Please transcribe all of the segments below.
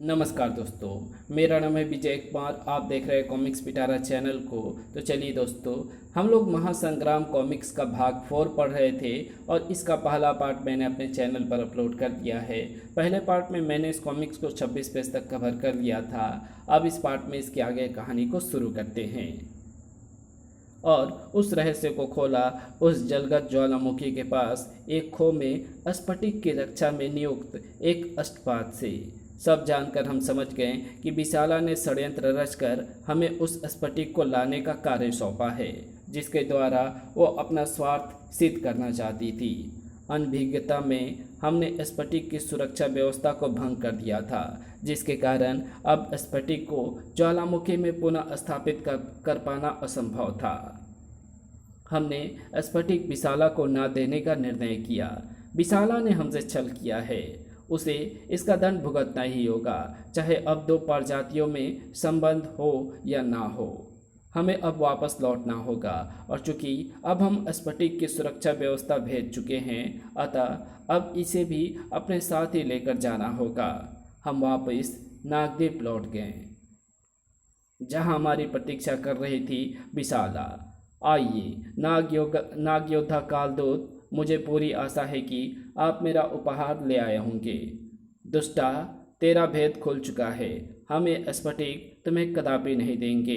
नमस्कार दोस्तों, मेरा नाम है विजय कुमार। आप देख रहे हैं कॉमिक्स पिटारा चैनल को। तो चलिए दोस्तों, हम लोग महासंग्राम कॉमिक्स का भाग 4 पढ़ रहे थे और इसका पहला पार्ट मैंने अपने चैनल पर अपलोड कर दिया है। पहले पार्ट में मैंने इस कॉमिक्स को 26 पेज तक कवर कर लिया था। अब इस पार्ट में इसके आगे कहानी को शुरू करते हैं। और उस रहस्य को खोला उस जलगत ज्वालामुखी के पास एक खो में स्फटिक की रक्षा में नियुक्त एक अष्टपाद से। सब जानकर हम समझ गए कि विशाला ने षड्यंत्र रचकर हमें उस स्फटिक को लाने का कार्य सौंपा है, जिसके द्वारा वो अपना स्वार्थ सिद्ध करना चाहती थी। अनभिज्ञता में हमने स्फटिक की सुरक्षा व्यवस्था को भंग कर दिया था, जिसके कारण अब स्फटिक को ज्वालामुखी में पुनः स्थापित कर पाना असंभव था। हमने स्फटिक विशाला को न देने का निर्णय किया। विशाला ने हमसे छल किया है, उसे इसका दंड भुगतना ही होगा, चाहे अब दो प्रजातियों में संबंध हो या ना हो। हमें अब वापस लौटना होगा, और चूंकि अब हम स्फटिक की सुरक्षा व्यवस्था भेज चुके हैं, अतः अब इसे भी अपने साथ ही लेकर जाना होगा। हम वापस नागद्वीप लौट गए, जहां हमारी प्रतीक्षा कर रही थी विशाला। आइए नाग योद्धा कालदूत, मुझे पूरी आशा है कि आप मेरा उपहार ले आए होंगे। दुष्टा, तेरा भेद खुल चुका है। हम ये स्फटिक तुम्हें कदापि नहीं देंगे।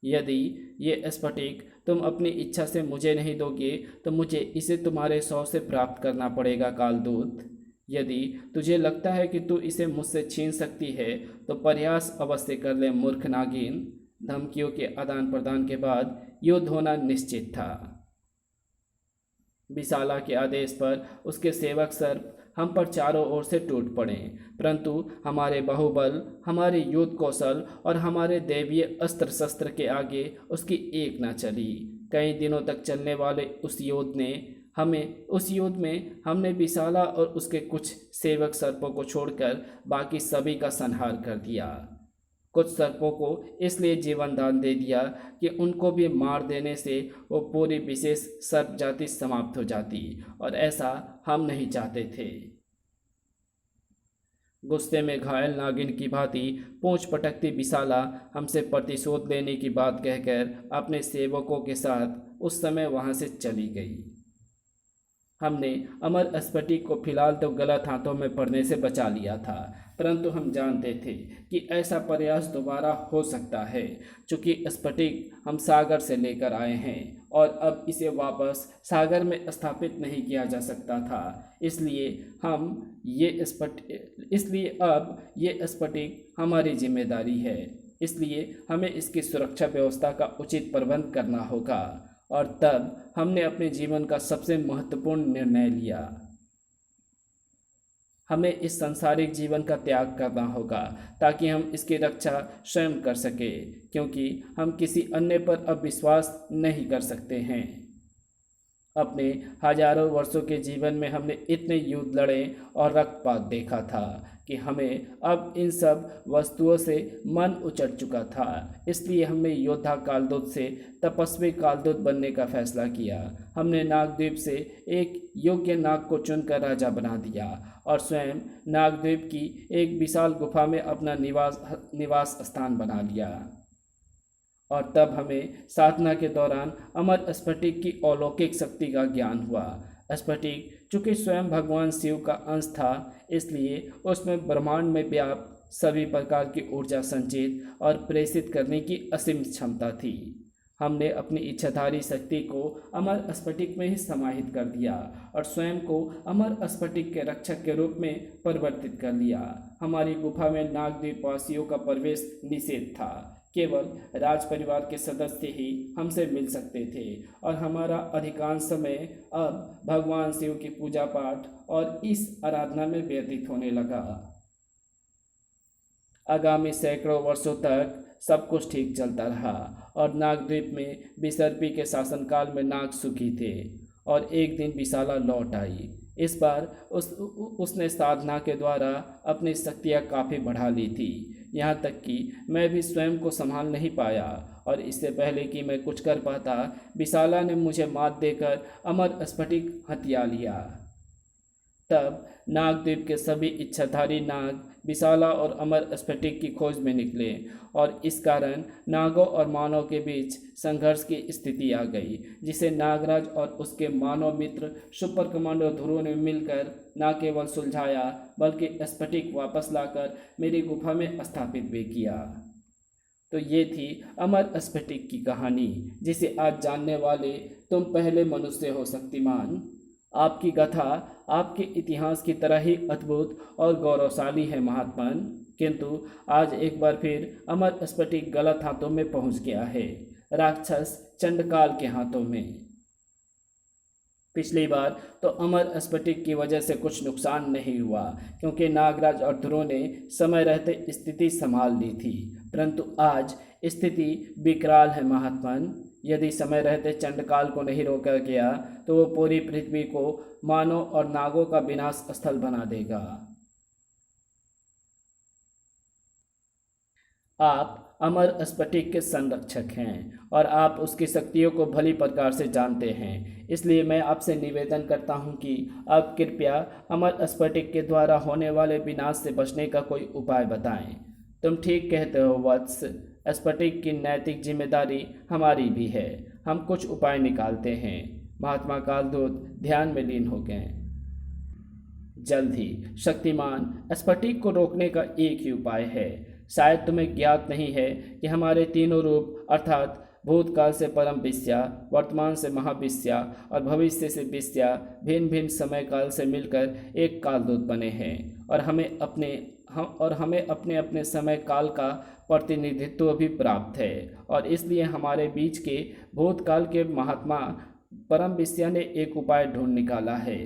यदि ये स्फटिक तुम अपनी इच्छा से मुझे नहीं दोगे, तो मुझे इसे तुम्हारे सौ से प्राप्त करना पड़ेगा कालदूत। यदि तुझे लगता है कि तू इसे मुझसे छीन सकती है, तो प्रयास अवश्य कर ले मूर्ख नागिन। धमकियों के आदान प्रदान के बाद युद्ध होना निश्चित था। विशाला के आदेश पर उसके सेवक सर्प हम पर चारों ओर से टूट पड़े, परंतु हमारे बाहुबल, हमारे युद्ध कौशल और हमारे दैवीय अस्त्र शस्त्र के आगे उसकी एक न चली। कई दिनों तक चलने वाले उस युद्ध में हमने विशाला और उसके कुछ सेवक सर्पों को छोड़कर बाकी सभी का संहार कर दिया। कुछ सर्पों को इसलिए जीवन दान दे दिया कि उनको भी मार देने से वो पूरी विशेष सर्प जाति समाप्त हो जाती, और ऐसा हम नहीं चाहते थे। गुस्से में घायल नागिन की भांति पूंछ पटकती विशाला हमसे प्रतिशोध लेने की बात कहकर अपने सेवकों के साथ उस समय वहां से चली गई। हमने अमर स्फटिक को फिलहाल तो गलत हाथों में पड़ने से बचा लिया था, परंतु हम जानते थे कि ऐसा प्रयास दोबारा हो सकता है, चूँकि स्फटिक हम सागर से लेकर आए हैं और अब इसे वापस सागर में स्थापित नहीं किया जा सकता था। इसलिए अब ये स्फटिक हमारी जिम्मेदारी है। इसलिए हमें इसकी सुरक्षा व्यवस्था का उचित प्रबंध करना होगा। और तब हमने अपने जीवन का सबसे महत्वपूर्ण निर्णय लिया। हमें इस सांसारिक जीवन का त्याग करना होगा, ताकि हम इसकी रक्षा स्वयं कर सके, क्योंकि हम किसी अन्य पर अब विश्वास नहीं कर सकते हैं। अपने हजारों वर्षों के जीवन में हमने इतने युद्ध लड़े और रक्तपात देखा था कि हमें अब इन सब वस्तुओं से मन उचट चुका था। इसलिए हमने योद्धा कालदूत से तपस्वी कालदूत बनने का फैसला किया। हमने नागद्वीप से एक योग्य नाग को चुनकर राजा बना दिया और स्वयं नागद्वीप की एक विशाल गुफा में अपना निवास स्थान बना लिया। और तब हमें साधना के दौरान अमर स्फटिक की अलौकिक शक्ति का ज्ञान हुआ। स्फटिक चूँकि स्वयं भगवान शिव का अंश था, इसलिए उसमें ब्रह्मांड में व्याप्त सभी प्रकार की ऊर्जा संचित और प्रेषित करने की असीम क्षमता थी। हमने अपनी इच्छाधारी शक्ति को अमर स्फटिक में ही समाहित कर दिया और स्वयं को अमर स्फटिक के रक्षक के रूप में परिवर्तित कर लिया। हमारी गुफा में नागद्वीप वासियों का प्रवेश निषेध था। केवल राज परिवार के सदस्य ही हमसे मिल सकते थे, और हमारा अधिकांश समय अब भगवान शिव की पूजा पाठ और इस आराधना में व्यतीत होने लगा। आगामी सैकड़ों वर्षों तक सब कुछ ठीक चलता रहा और नागद्वीप में विसर्पी के शासनकाल में नाग सुखी थे। और एक दिन विशाला लौट आई। इस बार उसने साधना के द्वारा अपनी शक्तियाँ काफ़ी बढ़ा ली थी, यहाँ तक कि मैं भी स्वयं को संभाल नहीं पाया, और इससे पहले कि मैं कुछ कर पाता, विशाला ने मुझे मात देकर अमर स्फटिक हथिया लिया। तब नागद्वीप के सभी इच्छाधारी नाग विशाला और अमर स्फटिक की खोज में निकले और इस कारण नागों और मानव के बीच संघर्ष की स्थिति आ गई, जिसे नागराज और उसके मानव मित्र सुपर कमांडो ध्रुव ने मिलकर न केवल सुलझाया बल्कि स्फटिक वापस लाकर मेरी गुफा में स्थापित भी किया। तो ये थी अमर स्फटिक की कहानी, जिसे आज जानने वाले तुम पहले मनुष्य हो शक्तिमान। आपकी कथा आपके इतिहास की तरह ही अद्भुत और गौरवशाली है महात्मन, किंतु आज एक बार फिर अमर स्फटिक गलत हाथों में पहुंच गया है, राक्षस चंडकाल के हाथों में। पिछली बार तो अमर स्फटिक की वजह से कुछ नुकसान नहीं हुआ, क्योंकि नागराज और ध्रुव ने समय रहते स्थिति संभाल ली थी, परंतु आज स्थिति विकराल है महात्मन। यदि समय रहते चंडकाल को नहीं रोका गया तो वो पूरी पृथ्वी को मानव और नागों का विनाश स्थल बना देगा। आप अमर स्फटिक के संरक्षक हैं और आप उसकी शक्तियों को भली प्रकार से जानते हैं, इसलिए मैं आपसे निवेदन करता हूं कि आप कृपया अमर स्फटिक के द्वारा होने वाले विनाश से बचने का कोई उपाय बताएं। तुम ठीक कहते हो वत्स, स्फटिक की नैतिक जिम्मेदारी हमारी भी है। हम कुछ उपाय निकालते हैं। महात्मा कालदूत ध्यान में लीन हो गए। जल्द ही शक्तिमान, स्फटिक को रोकने का एक ही उपाय है। शायद तुम्हें ज्ञात नहीं है कि हमारे तीनों रूप अर्थात भूतकाल से परम विस्या, वर्तमान से महाविस्या और भविष्य से विस्या भिन्न भिन्न समय काल से मिलकर एक कालदूत बने हैं और हमें अपने अपने समय काल का प्रतिनिधित्व भी प्राप्त है, और इसलिए हमारे बीच के भूतकाल के महात्मा परम विस्या ने एक उपाय ढूंढ निकाला है।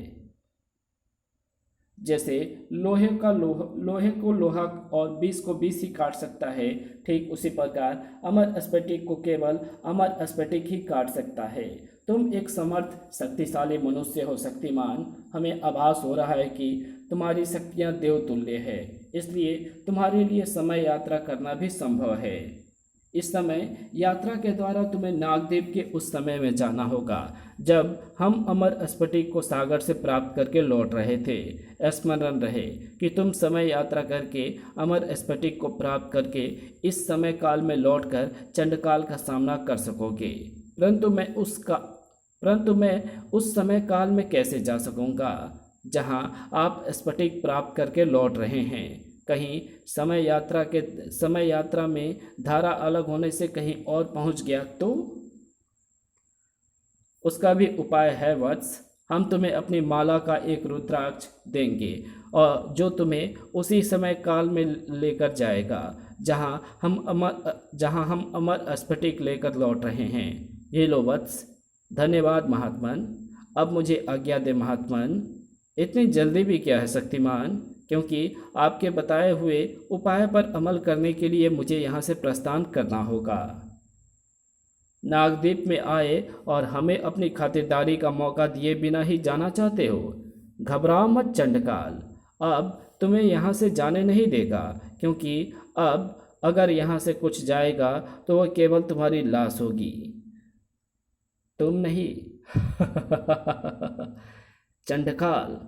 जैसे लोहे को लोहा और 20 को 20 ही काट सकता है, ठीक उसी प्रकार अमर स्फटिक को केवल अमर स्फटिक ही काट सकता है। तुम एक समर्थ शक्तिशाली मनुष्य हो शक्तिमान। हमें आभास हो रहा है कि तुम्हारी शक्तियां देवतुल्य है, इसलिए तुम्हारे लिए समय यात्रा करना भी संभव है। इस समय यात्रा के द्वारा तुम्हें नागद्वीप के उस समय में जाना होगा जब हम अमर स्फटिक को सागर से प्राप्त करके लौट रहे थे। स्मरण रहे कि तुम समय यात्रा करके अमर स्फटिक को प्राप्त करके इस समय काल में लौटकर चंडकाल का सामना कर सकोगे, परंतु मैं उस समय काल में कैसे जा सकूंगा जहां आप स्फटिक प्राप्त करके लौट रहे हैं। कहीं समय यात्रा में धारा अलग होने से कहीं और पहुंच गया तो उसका भी उपाय है वत्स। हम तुम्हें अपनी माला का एक रुद्राक्ष देंगे और जो तुम्हें उसी समय काल में लेकर जाएगा जहां हम अमर स्फटिक लेकर लौट रहे हैं। ये लो वत्स। धन्यवाद महात्मन। अब मुझे आज्ञा दे महात्मन। इतनी जल्दी भी क्या है शक्तिमान, क्योंकि आपके बताए हुए उपाय पर अमल करने के लिए मुझे यहाँ से प्रस्थान करना होगा। नागद्वीप में आए और हमें अपनी खातिरदारी का मौका दिए बिना ही जाना चाहते हो। घबराओ मत चंडकाल, अब तुम्हें यहाँ से जाने नहीं देगा, क्योंकि अब अगर यहाँ से कुछ जाएगा तो वह केवल तुम्हारी लाश होगी, तुम नहीं। चंडकाल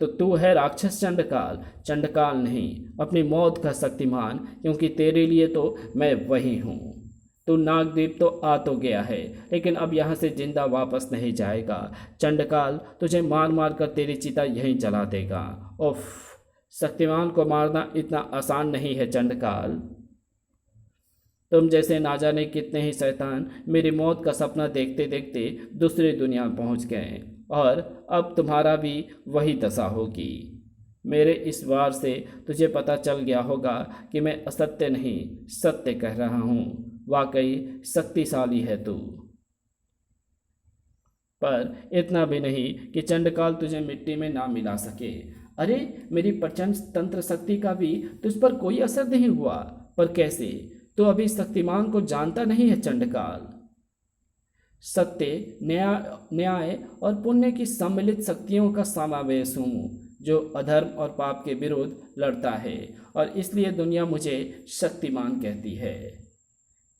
तो तू है राक्षस चंडकाल। चंडकाल नहीं, अपनी मौत का शक्तिमान, क्योंकि तेरे लिए तो मैं वही हूँ। तू नागद्वीप तो आ तो गया है, लेकिन अब यहाँ से जिंदा वापस नहीं जाएगा। चंडकाल तुझे मार मार कर तेरी चिता यहीं जला देगा। उफ, शक्तिमान को मारना इतना आसान नहीं है चंडकाल। तुम जैसे ना जाने कितने ही शैतान मेरी मौत का सपना देखते देखते दूसरी दुनिया में पहुँच गए, और अब तुम्हारा भी वही दशा होगी। मेरे इस वार से तुझे पता चल गया होगा कि मैं असत्य नहीं सत्य कह रहा हूँ। वाकई शक्तिशाली है तू, पर इतना भी नहीं कि चंडकाल तुझे मिट्टी में ना मिला सके। अरे, मेरी प्रचंड तंत्र शक्ति का भी तुझ पर कोई असर नहीं हुआ। पर कैसे? तो अभी शक्तिमान को जानता नहीं है चंडकाल। सत्य, न्याय और पुण्य की सम्मिलित शक्तियों का समावेश हूँ, जो अधर्म और पाप के विरुद्ध लड़ता है, और इसलिए दुनिया मुझे शक्तिमान कहती है।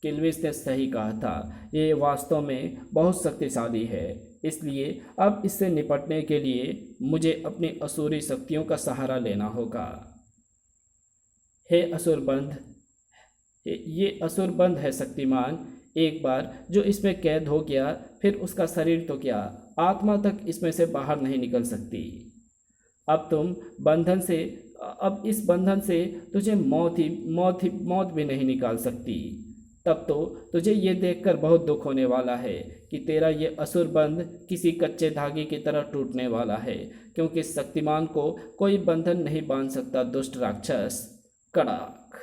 किल्विस ने सही कहा था, ये वास्तव में बहुत शक्तिशाली है। इसलिए अब इससे निपटने के लिए मुझे अपनी असुरी शक्तियों का सहारा लेना होगा। हे असुरबंध, ये असुरबंध है शक्तिमान। एक बार जो इसमें कैद हो गया, फिर उसका शरीर तो क्या, आत्मा तक इसमें से बाहर नहीं निकल सकती। अब तुम बंधन से अब इस बंधन से तुझे मौत भी नहीं निकाल सकती। तब तो तुझे ये देखकर बहुत दुख होने वाला है कि तेरा ये असुर बंध किसी कच्चे धागे की तरह टूटने वाला है, क्योंकि शक्तिमान को कोई बंधन नहीं बांध सकता दुष्ट राक्षस। कड़ाक,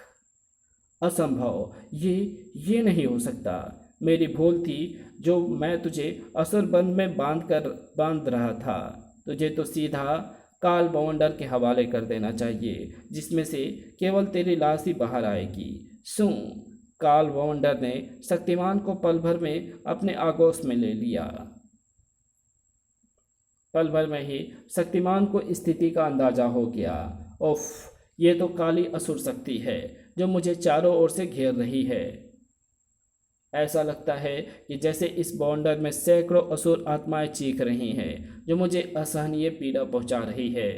असंभव, ये नहीं हो सकता। मेरी भूल थी जो मैं तुझे असुर बंध में बांध रहा था। तुझे तो सीधा काल बवंडर के हवाले कर देना चाहिए, जिसमें से केवल तेरी लाश ही बाहर आएगी। सू, काल बवंडर ने शक्तिमान को पल भर में अपने आगोश में ले लिया। पल भर में ही शक्तिमान को स्थिति का अंदाजा हो गया। उफ, ये तो काली असुर शक्ति है जो मुझे चारों ओर से घेर रही है। ऐसा लगता है कि जैसे इस बवंडर में सैकड़ों असुर आत्माएं चीख रही हैं, जो मुझे असहनीय पीड़ा पहुंचा रही है।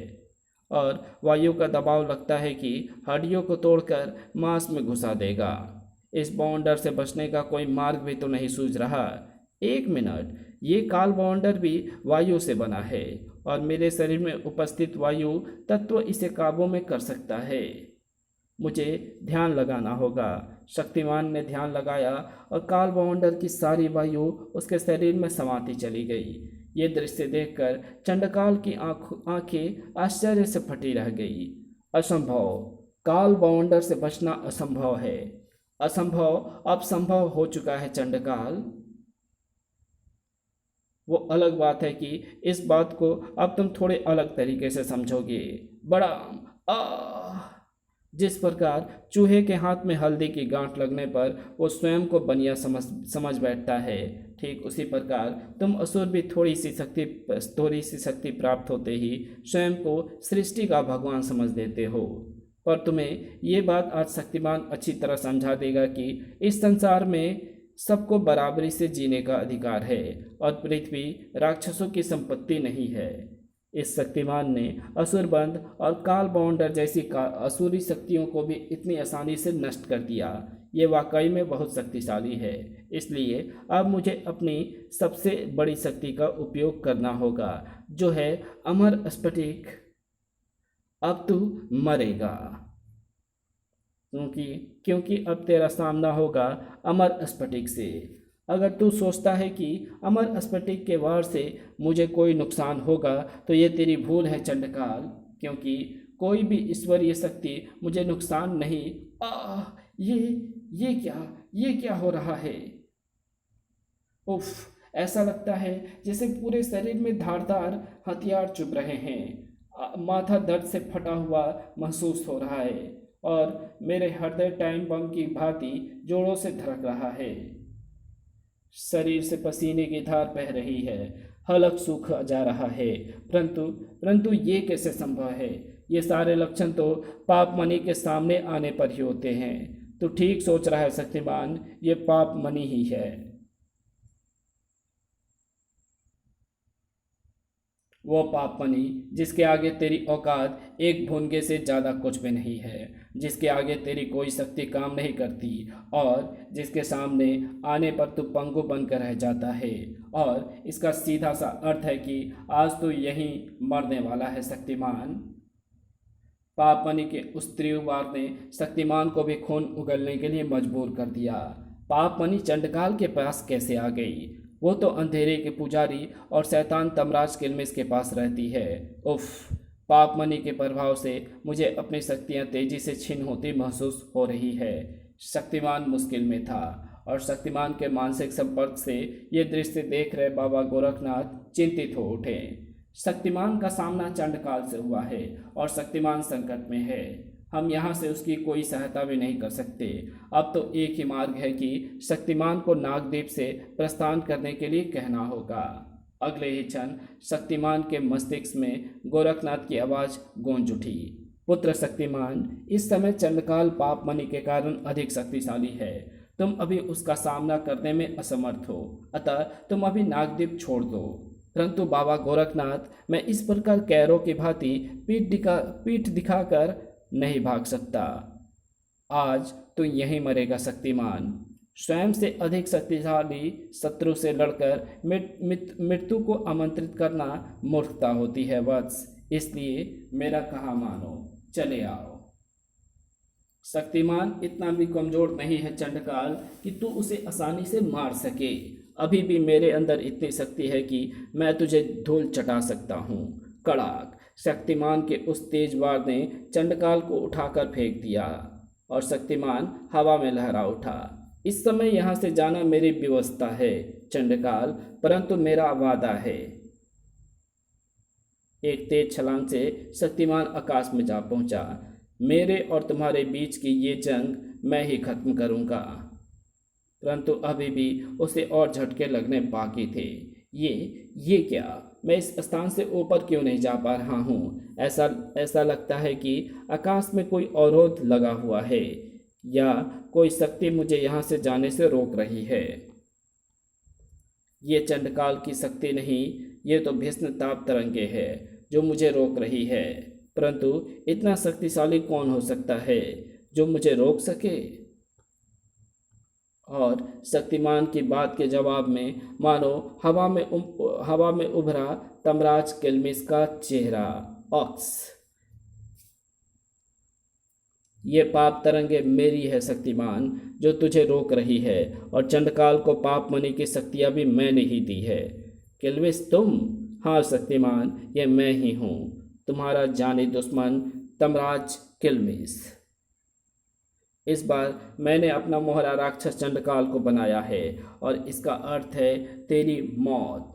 और वायु का दबाव लगता है कि हड्डियों को तोड़कर मांस में घुसा देगा। इस बवंडर से बचने का कोई मार्ग भी तो नहीं सूझ रहा। एक मिनट, ये काल बवंडर भी वायु से बना है और मेरे शरीर में उपस्थित वायु तत्व इसे काबू में कर सकता है। मुझे ध्यान लगाना होगा। शक्तिमान ने ध्यान लगाया और काल बवंडर की सारी वायु उसके शरीर में समाती चली गई। ये दृश्य देखकर चंडकाल की आंखें आश्चर्य से फटी रह गई। असंभव, काल बवंडर से बचना असंभव है। असंभव अब संभव हो चुका है चंडकाल। वो अलग बात है कि इस बात को अब तुम थोड़े अलग तरीके से समझोगे। बड़ा जिस प्रकार चूहे के हाथ में हल्दी की गांठ लगने पर वो स्वयं को बनिया समझ बैठता है, ठीक उसी प्रकार तुम असुर भी थोड़ी सी शक्ति प्राप्त होते ही स्वयं को सृष्टि का भगवान समझ देते हो। पर तुम्हें ये बात आज शक्तिमान अच्छी तरह समझा देगा कि इस संसार में सबको बराबरी से जीने का अधिकार है और पृथ्वी राक्षसों की संपत्ति नहीं है। इस शक्तिमान ने असुरबंध और काल बवंडर जैसी असुरी शक्तियों को भी इतनी आसानी से नष्ट कर दिया। ये वाकई में बहुत शक्तिशाली है। इसलिए अब मुझे अपनी सबसे बड़ी शक्ति का उपयोग करना होगा, जो है अमर स्फटिक। अब तू मरेगा, क्योंकि अब तेरा सामना होगा अमर स्फटिक से। अगर तू सोचता है कि अमर स्फटिक के वार से मुझे कोई नुकसान होगा तो ये तेरी भूल है चंडकाल, क्योंकि कोई भी ईश्वरीय शक्ति मुझे नुकसान नहीं। ये क्या हो रहा है? उफ, ऐसा लगता है जैसे पूरे शरीर में धारदार हथियार चुभ रहे हैं। माथा दर्द से फटा हुआ महसूस हो रहा है और मेरे हृदय टाइम बम की भांति जोरों से धड़क रहा है। शरीर से पसीने की धार बह रही है, हलक सूख जा रहा है। परंतु ये कैसे संभव है? ये सारे लक्षण तो पाप मणि के सामने आने पर ही होते हैं। तू ठीक सोच रहा है शक्तिमान, ये पाप मणि ही है। वो पाप मणि जिसके आगे तेरी औकात एक भुनगे से ज़्यादा कुछ भी नहीं है, जिसके आगे तेरी कोई शक्ति काम नहीं करती और जिसके सामने आने पर तू पंगु बनकर रह जाता है। और इसका सीधा सा अर्थ है कि आज तू यहीं मरने वाला है शक्तिमान। पाप मणि के उस त्रिवार ने शक्तिमान को भी खून उगलने के लिए मजबूर कर दिया। पाप मणि चंडकाल के पास कैसे आ गई? वो तो अंधेरे के पुजारी और शैतान तमराज किलमिश के पास रहती है। उफ, पाप मणि के प्रभाव से मुझे अपनी शक्तियाँ तेजी से छीन होती महसूस हो रही है। शक्तिमान मुश्किल में था और शक्तिमान के मानसिक संपर्क से ये दृश्य देख रहे बाबा गोरखनाथ चिंतित हो उठे। शक्तिमान का सामना चंडकाल से हुआ है और शक्तिमान संकट में है। हम यहाँ से उसकी कोई सहायता भी नहीं कर सकते। अब तो एक ही मार्ग है कि शक्तिमान को नागद्वीप से प्रस्थान करने के लिए कहना होगा। अगले ही क्षण शक्तिमान के मस्तिष्क में गोरखनाथ की आवाज़ गूंज उठी। पुत्र शक्तिमान, इस समय चंडकाल पाप मणि के कारण अधिक शक्तिशाली है। तुम अभी उसका सामना करने में असमर्थ हो, अतः तुम अभी नागद्वीप छोड़ दो। परंतु बाबा गोरखनाथ, मैं इस प्रकार कैरों की भांति पीठ दिखाकर नहीं भाग सकता। आज तू यहीं मरेगा शक्तिमान। स्वयं से अधिक शक्तिशाली शत्रु से लड़कर मृत्यु को आमंत्रित करना मूर्खता होती है वत्स, इसलिए मेरा कहा मानो, चले आओ। शक्तिमान इतना भी कमजोर नहीं है चंडकाल कि तू उसे आसानी से मार सके। अभी भी मेरे अंदर इतनी शक्ति है कि मैं तुझे धूल चटा सकता हूँ। कड़ाक शक्तिमान के उस तेज वार ने चंडकाल को उठाकर फेंक दिया और शक्तिमान हवा में लहरा उठा। इस समय यहाँ से जाना मेरी व्यवस्था है चंडकाल, परंतु मेरा वादा है। एक तेज छलांग से शक्तिमान आकाश में जा पहुंचा। मेरे और तुम्हारे बीच की ये जंग मैं ही खत्म करूंगा। परंतु अभी भी उसे और झटके लगने बाकी थे। ये क्या, मैं इस स्थान से ऊपर क्यों नहीं जा पा रहा हूँ? ऐसा लगता है कि आकाश में कोई अवरोध लगा हुआ है या कोई शक्ति मुझे यहाँ से जाने से रोक रही है। ये चंडकाल की शक्ति नहीं, ये तो भीष्म ताप तरंगे है जो मुझे रोक रही है। परंतु इतना शक्तिशाली कौन हो सकता है जो मुझे रोक सके? और शक्तिमान की बात के जवाब में मानो हवा में उभरा तमराज किल्मिश का चेहरा। ऑक्स, ये पाप तरंगे मेरी है शक्तिमान, जो तुझे रोक रही है, और चंडकाल को पाप मणि की शक्तियाँ भी मैंने ही दी है। किल्मिश तुम? हाँ शक्तिमान, ये मैं ही हूँ, तुम्हारा जानी दुश्मन तमराज किल्मिश। इस बार मैंने अपना मोहरा राक्षस चंडकाल को बनाया है और इसका अर्थ है तेरी मौत।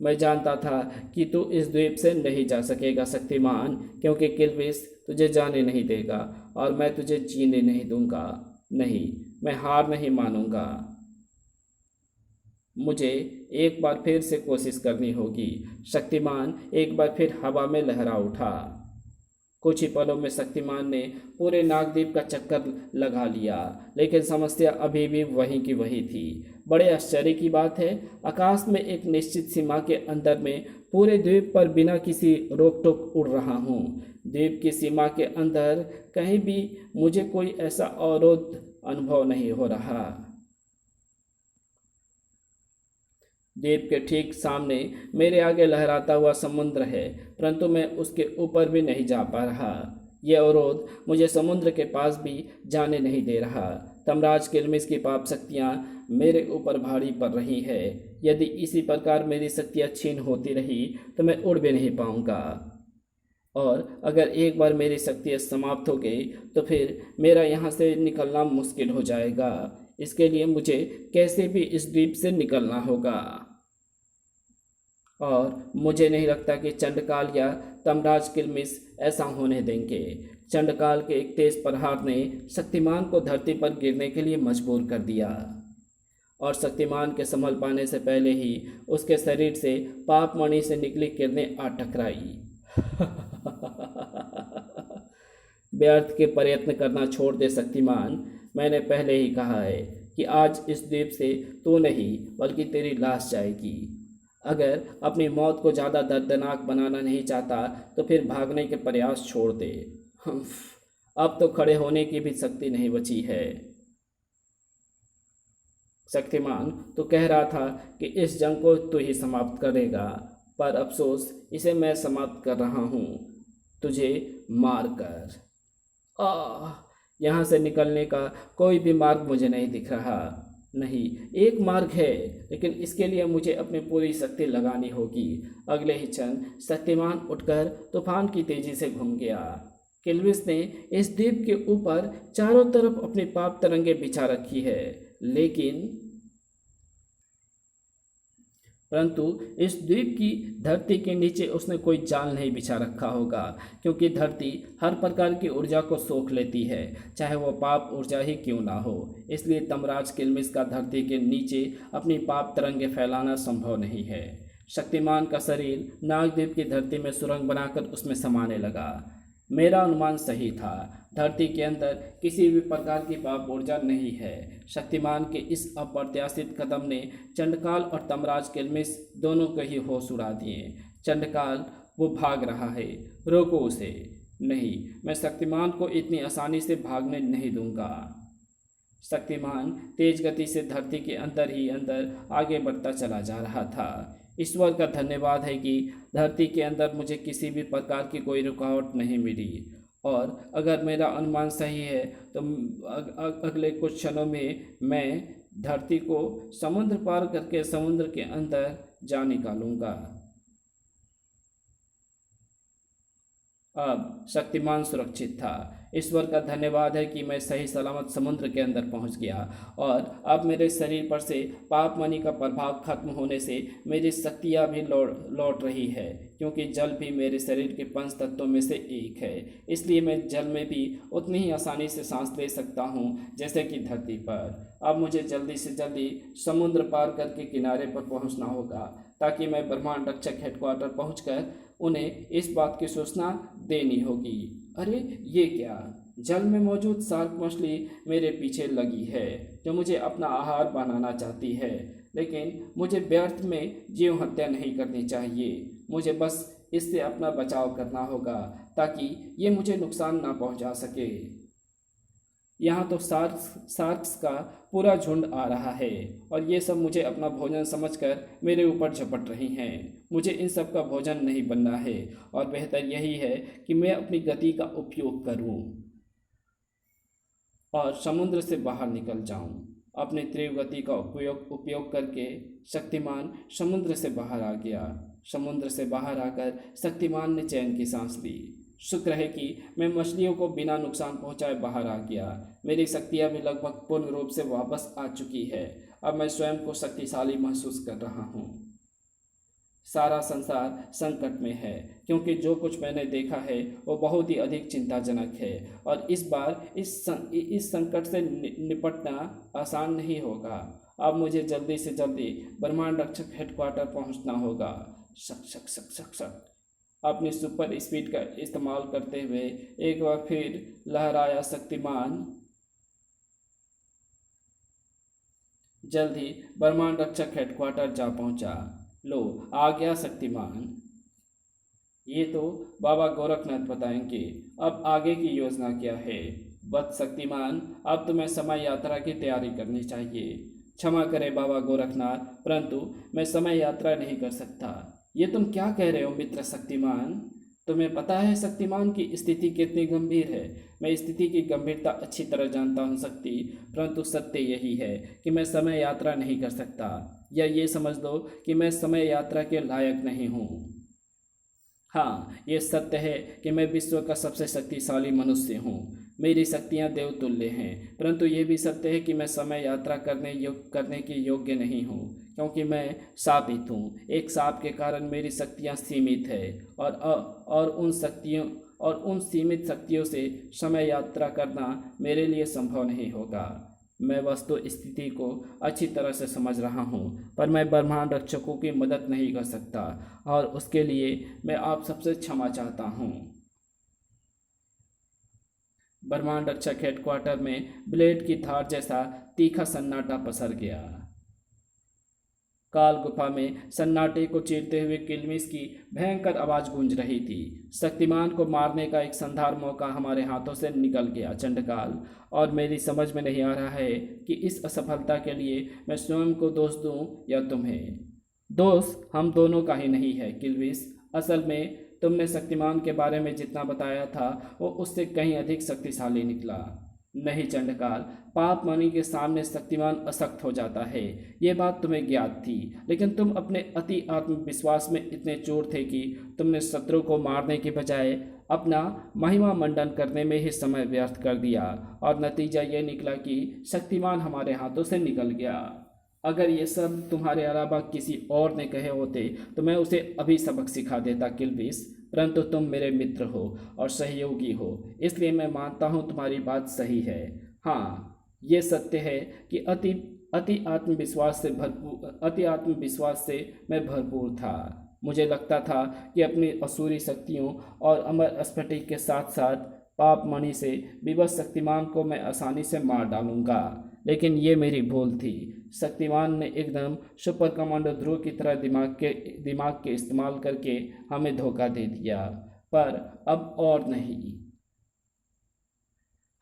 मैं जानता था कि तू इस द्वीप से नहीं जा सकेगा शक्तिमान, क्योंकि किल्मिश तुझे जाने नहीं देगा और मैं तुझे जीने नहीं दूंगा। नहीं, मैं हार नहीं मानूंगा। मुझे एक बार फिर से कोशिश करनी होगी। शक्तिमान एक बार फिर हवा में लहरा उठा। कुछ ही पलों में शक्तिमान ने पूरे नागद्वीप का चक्कर लगा लिया, लेकिन समस्या अभी भी वहीं की वही थी। बड़े आश्चर्य की बात है, आकाश में एक निश्चित सीमा के अंदर में पूरे द्वीप पर बिना किसी रोक टोक उड़ रहा हूँ। द्वीप की सीमा के अंदर कहीं भी मुझे कोई ऐसा अवरोध अनुभव नहीं हो रहा। द्वीप के ठीक सामने मेरे आगे लहराता हुआ समुद्र है, परंतु मैं उसके ऊपर भी नहीं जा पा रहा। यह अवरोध मुझे समुद्र के पास भी जाने नहीं दे रहा। तमराज किल्मिश की पाप शक्तियाँ मेरे ऊपर भारी पड़ रही है। यदि इसी प्रकार मेरी शक्तियाँ छीन होती रही तो मैं उड़ भी नहीं पाऊंगा, और अगर एक बार मेरी शक्तियाँ समाप्त हो गई तो फिर मेरा यहाँ से निकलना मुश्किल हो जाएगा। इसके लिए मुझे कैसे भी इस द्वीप से निकलना होगा, और मुझे नहीं लगता कि चंडकाल या तमराज किल्मिश ऐसा होने देंगे। चंडकाल के एक तेज प्रहार ने शक्तिमान को धरती पर गिरने के लिए मजबूर कर दिया, और शक्तिमान के संभल पाने से पहले ही उसके शरीर से पाप मणि से निकली किरणें आ टकराई। व्यर्थ के प्रयत्न करना छोड़ दे शक्तिमान। मैंने पहले ही कहा है कि आज इस द्वीप से तू नहीं बल्कि तेरी लाश जाएगी। अगर अपनी मौत को ज़्यादा दर्दनाक बनाना नहीं चाहता तो फिर भागने के प्रयास छोड़ दे। अब तो खड़े होने की भी शक्ति नहीं बची है। शक्तिमान, तो कह रहा था कि इस जंग को तू ही समाप्त करेगा, पर अफसोस इसे मैं समाप्त कर रहा हूँ, तुझे मारकर। यहाँ से निकलने का कोई भी मार्ग मुझे नहीं दिख रहा। नहीं, एक मार्ग है, लेकिन इसके लिए मुझे अपनी पूरी शक्ति लगानी होगी। अगले ही क्षण शक्तिमान उठकर तूफान की तेजी से घूम गया। किल्मिश ने इस द्वीप के ऊपर चारों तरफ अपनी पाप तरंगे बिछा रखी है, लेकिन परंतु इस द्वीप की धरती के नीचे उसने कोई जाल नहीं बिछा रखा होगा, क्योंकि धरती हर प्रकार की ऊर्जा को सोख लेती है, चाहे वो पाप ऊर्जा ही क्यों ना हो। इसलिए तमराज किल्मिश का धरती के नीचे अपनी पाप तरंगे फैलाना संभव नहीं है। शक्तिमान का शरीर नागद्वीप की धरती में सुरंग बनाकर उसमें समाने लगा। मेरा अनुमान सही था। धरती के अंदर किसी भी प्रकार की पाप ऊर्जा नहीं है। शक्तिमान के इस अप्रत्याशित कदम ने चंडकाल और तमराज किल्मिश दोनों को ही होश उड़ा दिए। चंडकाल, वो भाग रहा है, रोको उसे। नहीं, मैं शक्तिमान को इतनी आसानी से भागने नहीं दूंगा। शक्तिमान तेज गति से धरती के अंदर ही अंदर आगे बढ़ता चला जा रहा था। ईश्वर का धन्यवाद है कि धरती के अंदर मुझे किसी भी प्रकार की कोई रुकावट नहीं मिली, और अगर मेरा अनुमान सही है तो अगले कुछ क्षणों में मैं धरती को समुद्र पार करके समुद्र के अंदर जा निकालूंगा। अब शक्तिमान सुरक्षित था। ईश्वर का धन्यवाद है कि मैं सही सलामत समुद्र के अंदर पहुंच गया, और अब मेरे शरीर पर से पाप मणि का प्रभाव खत्म होने से मेरी शक्तियाँ भी लौट रही है, क्योंकि जल भी मेरे शरीर के पंच तत्वों में से एक है। इसलिए मैं जल में भी उतनी ही आसानी से सांस ले सकता हूँ जैसे कि धरती पर। अब मुझे जल्दी से जल्दी समुद्र पार करके किनारे पर पहुँचना होगा, ताकि मैं ब्रह्मांड रक्षक हेडक्वार्टर पहुँचकर उन्हें इस बात की सूचना देनी होगी। अरे ये क्या, जल में मौजूद शार्क मछली मेरे पीछे लगी है, जो मुझे अपना आहार बनाना चाहती है। लेकिन मुझे व्यर्थ में जीव हत्या नहीं करनी चाहिए। मुझे बस इससे अपना बचाव करना होगा, ताकि ये मुझे नुकसान ना पहुंचा सके। यहाँ तो शार्क्स का पूरा झुंड आ रहा है, और ये सब मुझे अपना भोजन समझकर मेरे ऊपर झपट रही हैं। मुझे इन सब का भोजन नहीं बनना है, और बेहतर यही है कि मैं अपनी गति का उपयोग करूं और समुद्र से बाहर निकल जाऊं। अपनी तीव्र गति का उपयोग करके शक्तिमान समुद्र से बाहर आ गया। समुद्र से बाहर आकर शक्तिमान ने चैन की सांस ली। शुक्र है कि मैं मछलियों को बिना नुकसान पहुंचाए बाहर आ गया। मेरी शक्तियां भी लगभग पूर्ण रूप से वापस आ चुकी है। अब मैं स्वयं को शक्तिशाली महसूस कर रहा हूं। सारा संसार संकट में है, क्योंकि जो कुछ मैंने देखा है वो बहुत ही अधिक चिंताजनक है, और इस बार इस संकट से निपटना आसान नहीं होगा। अब मुझे जल्दी से जल्दी ब्रह्मांड रक्षक हेडक्वार्टर पहुंचना होगा। शक शक शक शक शक। अपनी सुपर स्पीड का इस्तेमाल करते हुए एक बार फिर लहराया शक्तिमान जल्द ही ब्रह्मांड रक्षक हेडक्वार्टर जा पहुंचा। लो, आ गया शक्तिमान। ये तो बाबा गोरखनाथ बताएंगे अब आगे की योजना क्या है। बस शक्तिमान, अब तुम्हें समय यात्रा की तैयारी करनी चाहिए। क्षमा करें बाबा गोरखनाथ, परंतु मैं समय यात्रा नहीं कर सकता। ये तुम क्या कह रहे हो मित्र शक्तिमान? तुम्हें पता है शक्तिमान की स्थिति कितनी गंभीर है? मैं स्थिति की गंभीरता अच्छी तरह जानता हूँ शक्ति, परंतु सत्य यही है कि मैं समय यात्रा नहीं कर सकता, या ये समझ लो कि मैं समय यात्रा के लायक नहीं हूँ। हाँ, ये सत्य है कि मैं विश्व का सबसे शक्तिशाली मनुष्य हूँ। मेरी शक्तियाँ देवतुल्य हैं, परंतु ये भी सत्य है कि मैं समय यात्रा करने के योग्य नहीं हूँ, क्योंकि मैं शापित हूँ। एक शाप के कारण मेरी शक्तियाँ सीमित है, और उन सीमित शक्तियों से समय यात्रा करना मेरे लिए संभव नहीं होगा। मैं वस्तु स्थिति को अच्छी तरह से समझ रहा हूँ, पर मैं ब्रह्मांड रक्षकों की मदद नहीं कर सकता, और उसके लिए मैं आप सबसे क्षमा चाहता हूँ। ब्रह्मांड रक्षक हेडक्वार्टर में ब्लेड की धार जैसा तीखा सन्नाटा पसर गया। काल गुफा में सन्नाटे को चीरते हुए किल्मिश की भयंकर आवाज गूंज रही थी। शक्तिमान को मारने का एक शानदार मौका हमारे हाथों से निकल गया चंडकाल, और मेरी समझ में नहीं आ रहा है कि इस असफलता के लिए मैं स्वयं को दोष दूं या तुम्हें। दोष हम दोनों का ही नहीं है किल्मिश। असल में तुमने शक्तिमान के बारे में जितना बताया था वो उससे कहीं अधिक शक्तिशाली निकला। नहीं चंडकाल, पाप मणि के सामने शक्तिमान असक्त हो जाता है, ये बात तुम्हें ज्ञात थी, लेकिन तुम अपने अति आत्मविश्वास में इतने चोर थे कि तुमने शत्रु को मारने के बजाय अपना महिमा मंडन करने में ही समय व्यर्थ कर दिया, और नतीजा ये निकला कि शक्तिमान हमारे हाथों से निकल गया। अगर ये सब तुम्हारे अलावा किसी और ने कहे होते तो मैं उसे अभी सबक सिखा देता किल्मिश, परंतु तुम मेरे मित्र हो और सहयोगी हो, इसलिए मैं मानता हूँ तुम्हारी बात सही है। हाँ, ये सत्य है कि अति आत्मविश्वास से मैं भरपूर था। मुझे लगता था कि अपनी असुरी शक्तियों और अमर स्फटिक के साथ साथ पाप मणि से विवश शक्तिमान को मैं आसानी से मार डालूंगा। लेकिन ये मेरी भूल थी। शक्तिमान ने एकदम सुपर कमांडो ध्रुव की तरह दिमाग के इस्तेमाल करके हमें धोखा दे दिया। पर अब और नहीं।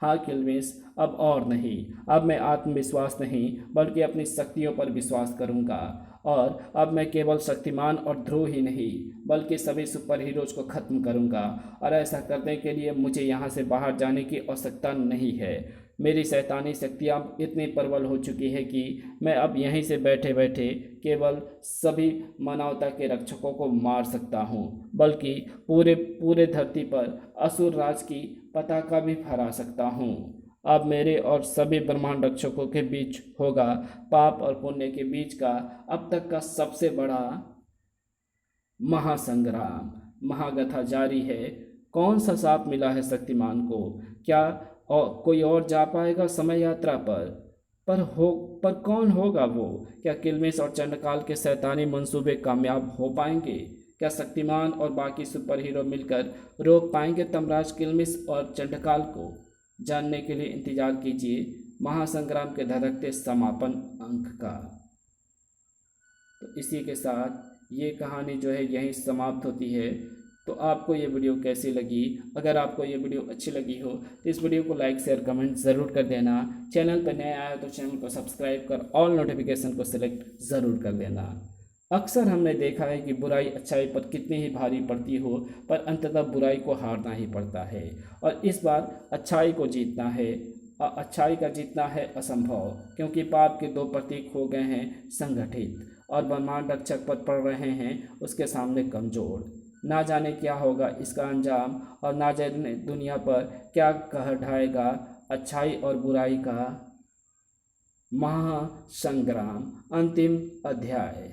हाँ किल्विश, अब और नहीं। अब मैं आत्मविश्वास नहीं बल्कि अपनी शक्तियों पर विश्वास करूंगा। और अब मैं केवल शक्तिमान और ध्रुव ही नहीं बल्कि सभी सुपर हीरोज को ख़त्म करूंगा। और ऐसा करने के लिए मुझे यहाँ से बाहर जाने की आवश्यकता नहीं है। मेरी शैतानी शक्तियाँ इतनी प्रबल हो चुकी है कि मैं अब यहीं से बैठे बैठे केवल सभी मानवता के रक्षकों को मार सकता हूँ, बल्कि पूरे पूरे धरती पर असुर राज की पताका भी फहरा सकता हूँ। अब मेरे और सभी ब्रह्मांड रक्षकों के बीच होगा पाप और पुण्य के बीच का अब तक का सबसे बड़ा महासंग्राम। महागथा जारी है। कौन सा सांप मिला है शक्तिमान को? क्या कोई और जा पाएगा समय यात्रा पर कौन होगा वो? क्या किल्विश और चंडकाल के शैतानी मंसूबे कामयाब हो पाएंगे? क्या शक्तिमान और बाकी सुपर हीरो मिलकर रोक पाएंगे तमराज किल्विश और चंडकाल को? जानने के लिए इंतजार कीजिए महासंग्राम के धधकते समापन अंक का। तो इसी के साथ ये कहानी जो है यहीं समाप्त होती है। तो आपको ये वीडियो कैसी लगी? अगर आपको ये वीडियो अच्छी लगी हो तो इस वीडियो को लाइक शेयर कमेंट ज़रूर कर देना। चैनल पर नए आए तो चैनल को सब्सक्राइब कर ऑल नोटिफिकेशन को सिलेक्ट ज़रूर कर देना। अक्सर हमने देखा है कि बुराई अच्छाई पर कितनी ही भारी पड़ती हो पर अंततः बुराई को हारना ही पड़ता है। और इस बार अच्छाई को जीतना है। अच्छाई का जीतना है असंभव, क्योंकि पाप के दो प्रतीक हो गए हैं संगठित और ब्रह्मांड रक्षक पर पड़ रहे हैं उसके सामने कमज़ोर। ना जाने क्या होगा इसका अंजाम और ना जाने दुनिया पर क्या कहर ढाएगा अच्छाई और बुराई का महासंग्राम। अंतिम अध्याय।